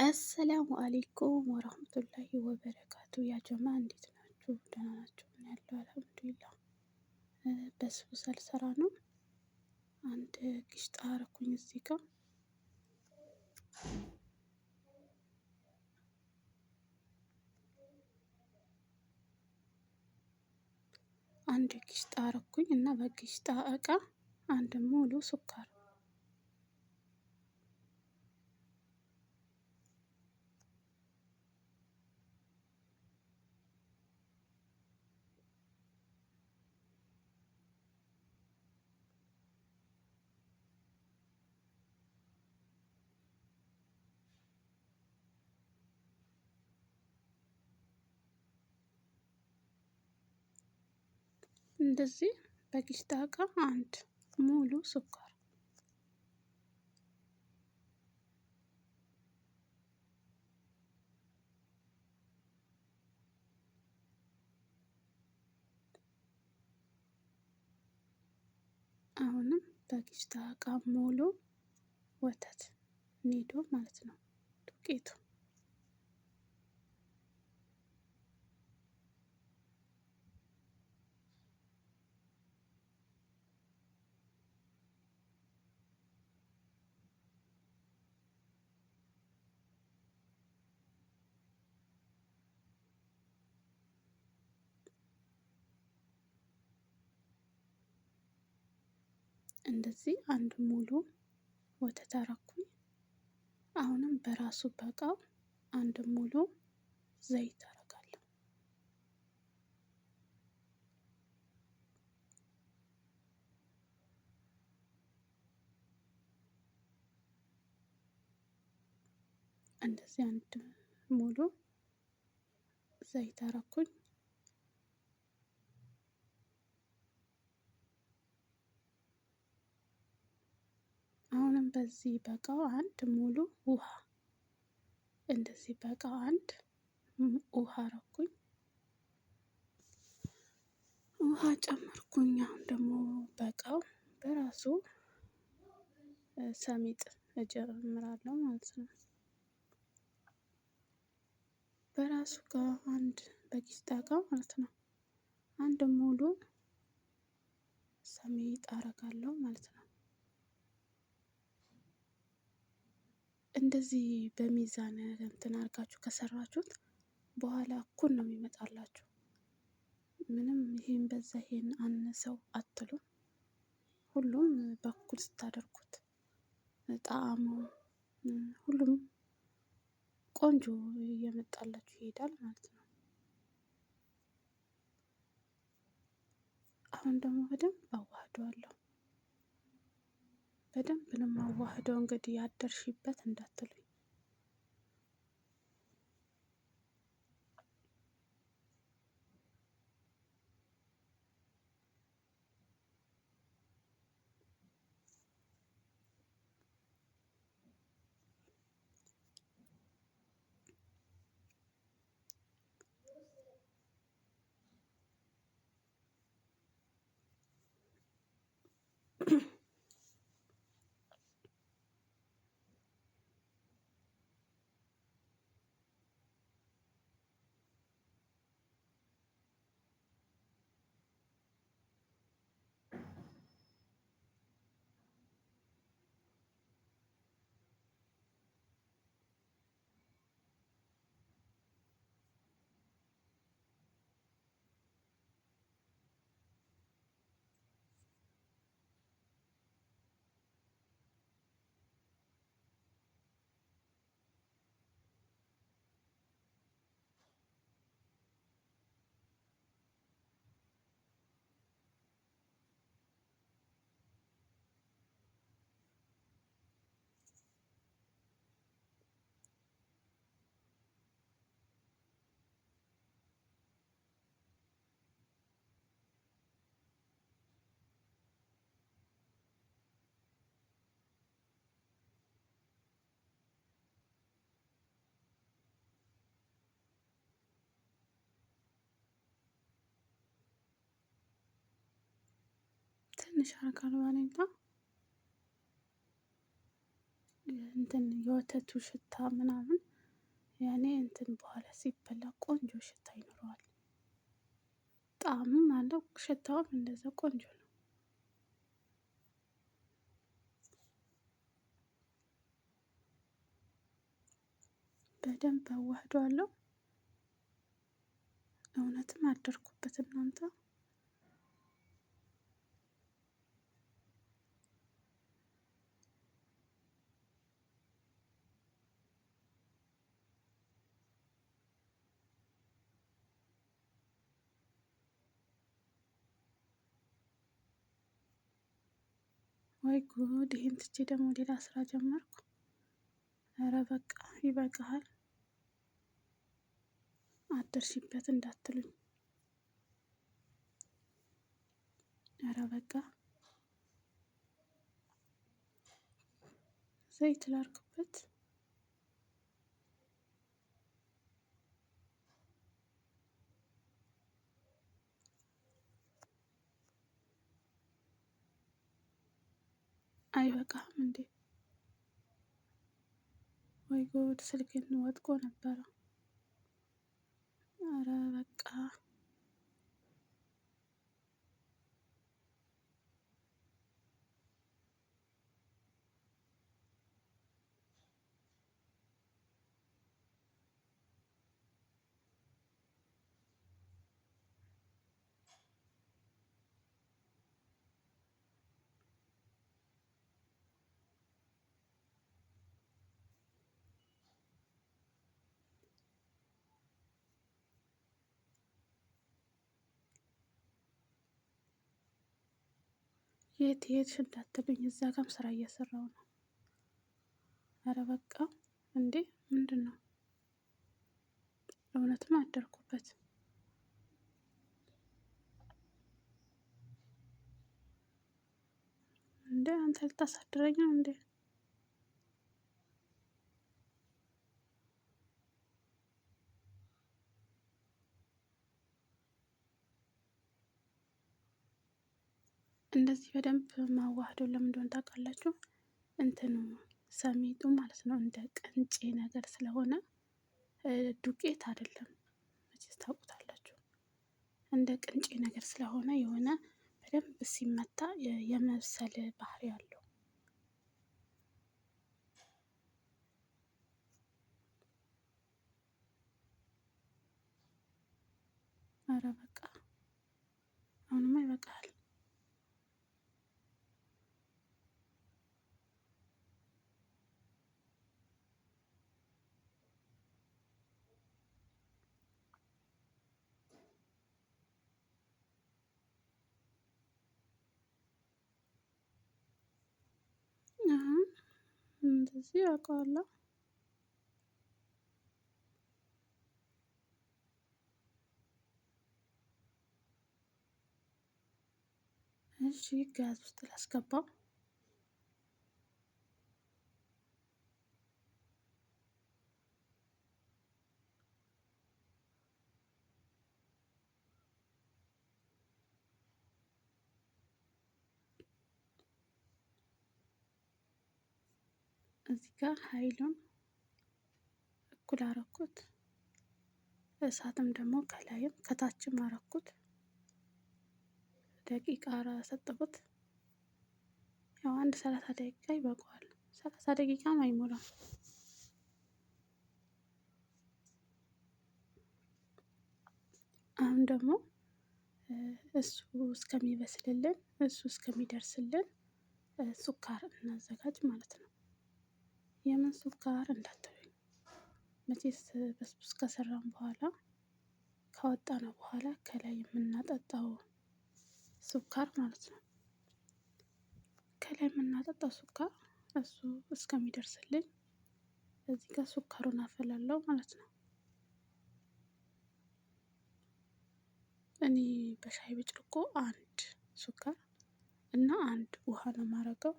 አሰላሙ አሌይኩም ወረህመቱላሂ ወበረካቱ። ያ ጀማ እንዴት ናችሁ? ደህና ናችሁ? ምን ያለው አልሐምዱሊላህ። በስብስ አልሰራ ነው። አንድ ግሽጣ አረኩኝ እዚህ ጋር። አንድ ግሽጣ አረኩኝ እና በግሽጣ እቃ አንድ ሙሉ ሱካር እንደዚህ በግሽጣ እቃ አንድ ሙሉ ሱካር አሁንም በግሽጣ እቃ ሙሉ ወተት ኒዶ ማለት ነው ዱቄቱ። እንደዚህ አንድ ሙሉ ወተት አረኩኝ። አሁንም በራሱ በቃው አንድ ሙሉ ዘይት አረጋለሁ። እንደዚህ አንድ ሙሉ ዘይት አረኩኝ። አሁንም በዚህ በቃው አንድ ሙሉ ውሃ እንደዚህ በቃው አንድ ውሃ አረኩኝ። ውሃ ጨመርኩኝ። አሁን ደግሞ በቃው በራሱ ሰሚጥ እጨምራለሁ ማለት ነው። በራሱ ጋር አንድ በግሽጣ ጋር ማለት ነው አንድ ሙሉ ሰሚጥ አረጋለሁ ማለት ነው። እንደዚህ በሚዛን እንትን አድርጋችሁ ከሰራችሁት በኋላ እኩል ነው የሚመጣላችሁ። ምንም ይሄን በዛ ይሄን አነሰው አትሉም። ሁሉም በኩል ስታደርጉት ጣዕሙ ሁሉም ቆንጆ እየመጣላችሁ ይሄዳል ማለት ነው። አሁን ደግሞ በደንብ አዋህደዋለሁ። በደንብ ነው የማዋህደው። እንግዲህ ያደርሽበት እንዳትሉኝ። ትንሽ አረጋለሁ ማለት ነው። እንትን የወተቱ ሽታ ምናምን ያኔ እንትን በኋላ ሲበላ ቆንጆ ሽታ ይኖረዋል። ጣዕምም አለው ሽታውም እንደዛ ቆንጆ ነው። በደንብ አዋህደዋለሁ። እውነትም አደርኩበት እናንተ። ወይ ጉድ! ይሄን ትቼ ደግሞ ሌላ ስራ ጀመርኩ። ኧረ በቃ ይበቃሃል። አደርሽበት እንዳትሉኝ። ኧረ በቃ ዘይት ላድርግበት። አይበቃም እንዴ? ወይ ጉድ! ስልኬን ወድቆ ነበረ። ኧረ በቃ የት ሄድሽ እንዳትሉኝ፣ እዛ ጋም ስራ እየሰራሁ ነው። ኧረ በቃ እንዴ! ምንድን ነው? እውነትም አደርኩበት እንዴ! አንተ ልታሳድረኝ ነው እንዴ? እንደዚህ በደንብ ማዋህደው ለምን እንደሆነ ታውቃላችሁ? እንትኑ ሰሚጡ ማለት ነው እንደ ቅንጬ ነገር ስለሆነ ዱቄት አይደለም። መቼስ ታውቁታላችሁ። እንደ ቅንጬ ነገር ስለሆነ የሆነ በደንብ ሲመታ የመብሰል ባህሪ አለው። ኧረ በቃ አሁንማ ይበቃል። አሁን እንደዚህ አውቀዋለሁ። እሺ ጋዝ ውስጥ ላስገባው። እዚህ ጋር ኃይሉን እኩል አረኩት። እሳትም ደግሞ ከላይም ከታችም አረኩት። ደቂቃ ሰጠሁት። ያው አንድ 30 ደቂቃ ይበቃዋል። 30 ደቂቃም አይሞላም። አሁን ደግሞ እሱ እስከሚበስልልን እሱ እስከሚደርስልን ሱካር እናዘጋጅ ማለት ነው። የምን ሱካር እንዳትሉኝ፣ መቼስ በስብስ ከሰራን በኋላ ካወጣነው በኋላ ከላይ የምናጠጣው ሱካር ማለት ነው። ከላይ የምናጠጣው ሱካር እሱ እስከሚደርስልኝ እዚህ ጋር ሱካሩን አፈላለው ማለት ነው። እኔ በሻይ ብርጭቆ አንድ ሱካር እና አንድ ውሃ ነው የማደርገው።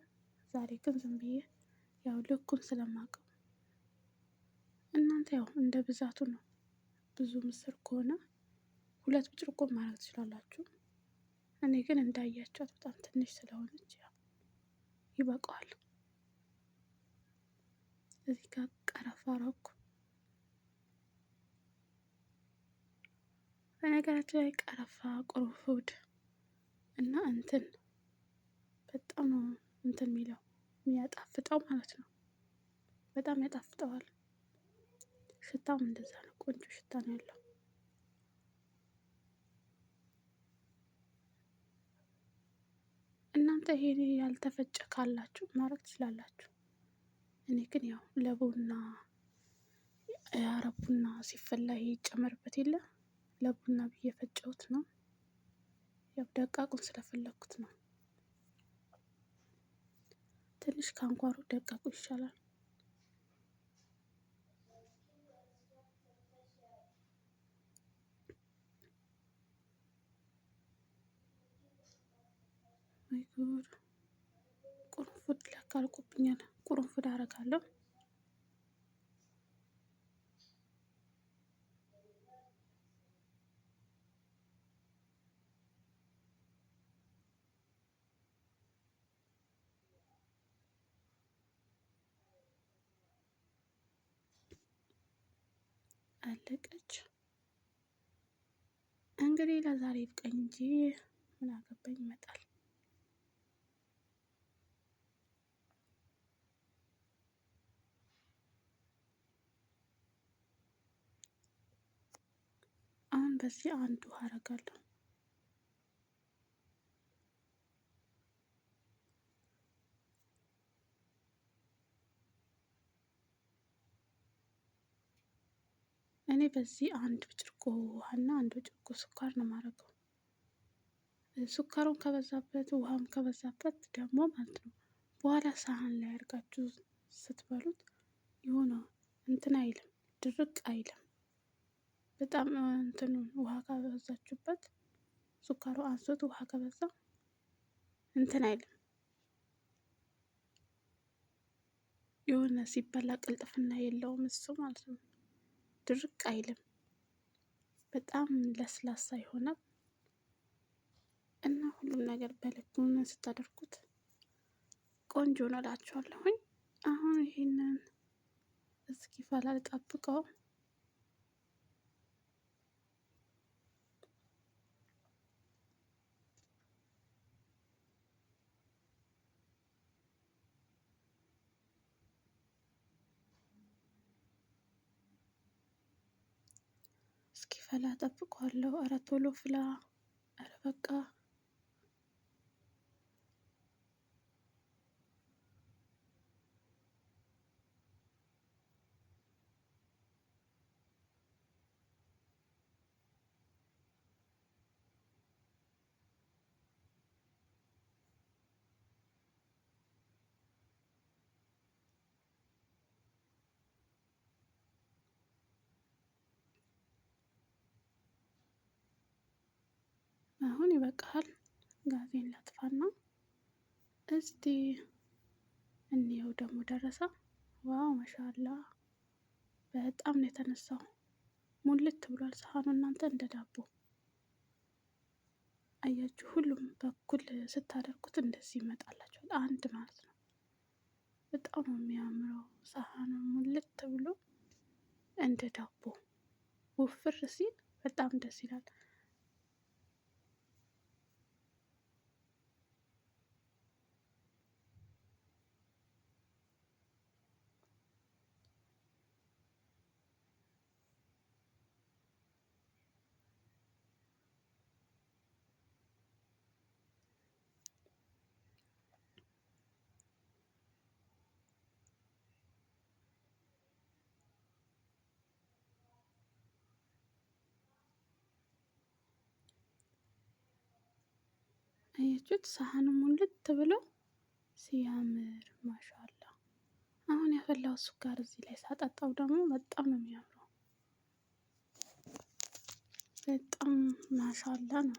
ዛሬ ግን ዝም ብዬ ያው ልኩን ስለማውቀው፣ እናንተ ያው እንደ ብዛቱ ነው። ብዙ ምስር ከሆነ 2 ብርጭቆ ማድረግ ትችላላችሁ። እኔ ግን እንዳያችኋት በጣም ትንሽ ስለሆነች ያው ይበቃዋል። እዚህ ጋር ቀረፋ አረኩ። በነገራችን ላይ ቀረፋ፣ ቁርፉድ እና በጣም ነው የሚለው የሚያጣፍጠው ማለት ነው። በጣም ያጣፍጠዋል። ሽታውም እንደዛ ነው። ቆንጆ ሽታ ነው ያለው። እናንተ ይሄ ያልተፈጨ ካላችሁ ማድረግ ትችላላችሁ። እኔ ግን ያው ለቡና የአረብ ቡና ሲፈላ ይሄ ይጨመርበት የለ ለቡና ብዬ የፈጨሁት ነው። ያው ደቃቁን ስለፈለኩት ነው። ትንሽ ከአንኳሩ ደቃቁ ይሻላል። ወይ ጉድ! ቁርንፉድ ለካ አልቆብኛል። ቁርንፉድ አደርጋለሁ። አለቀች። እንግዲህ ለዛሬ ይብቃኝ እንጂ ምን አገባኝ ይመጣል። አሁን በዚህ አንድ ውሃ አደርጋለሁ። እኔ በዚህ አንድ ብርጭቆ ውሃና አንድ ብርጭቆ ስኳር ነው የማደርገው። ስኳሩን ከበዛበት ውሃም ከበዛበት ደግሞ ማለት ነው በኋላ ሳህን ላይ አድርጋችሁ ስትበሉት የሆነ አይልም፣ ድርቅ አይልም። በጣም ውሃ ካበዛችሁበት ስኳሩ አንሶት ውሃ ከበዛ አይልም። የሆነ ሲበላ ቅልጥፍና የለውም እሱ ማለት ነው። ድርቅ አይልም። በጣም ለስላሳ ይሆናል። እና ሁሉም ነገር በልኩ ስታደርጉት ቆንጆ ነው እላችኋለሁኝ። አሁን ይሄንን እስኪፈላ ልጠብቀው። እስኪፈላ ጠብቀዋለሁ። ኧረ ቶሎ ፍላ! ኧረ በቃ አሁን ይበቃል። ጋዜን ላጥፋና እስቲ እንየው ደግሞ ደረሰ። ዋው ማሻአላ! በጣም ነው የተነሳው። ሙልት ብሏል ሳህኑ። እናንተ እንደ ዳቦ አያችሁ። ሁሉም በኩል ስታደርጉት እንደዚህ ይመጣላችኋል። አንድ ማለት ነው። በጣም ነው የሚያምረው። ሳህኑ ሙልት ብሎ እንደ ዳቦ ውፍር ሲል በጣም ደስ ይላል። አያችሁት? ሳህኑ ሙልት ብሎ ሲያምር ማሻአላ። አሁን ያፈላው ስኳር እዚህ ላይ ሳጠጣው ደግሞ በጣም ነው የሚያምረው። በጣም ማሻአላ ነው።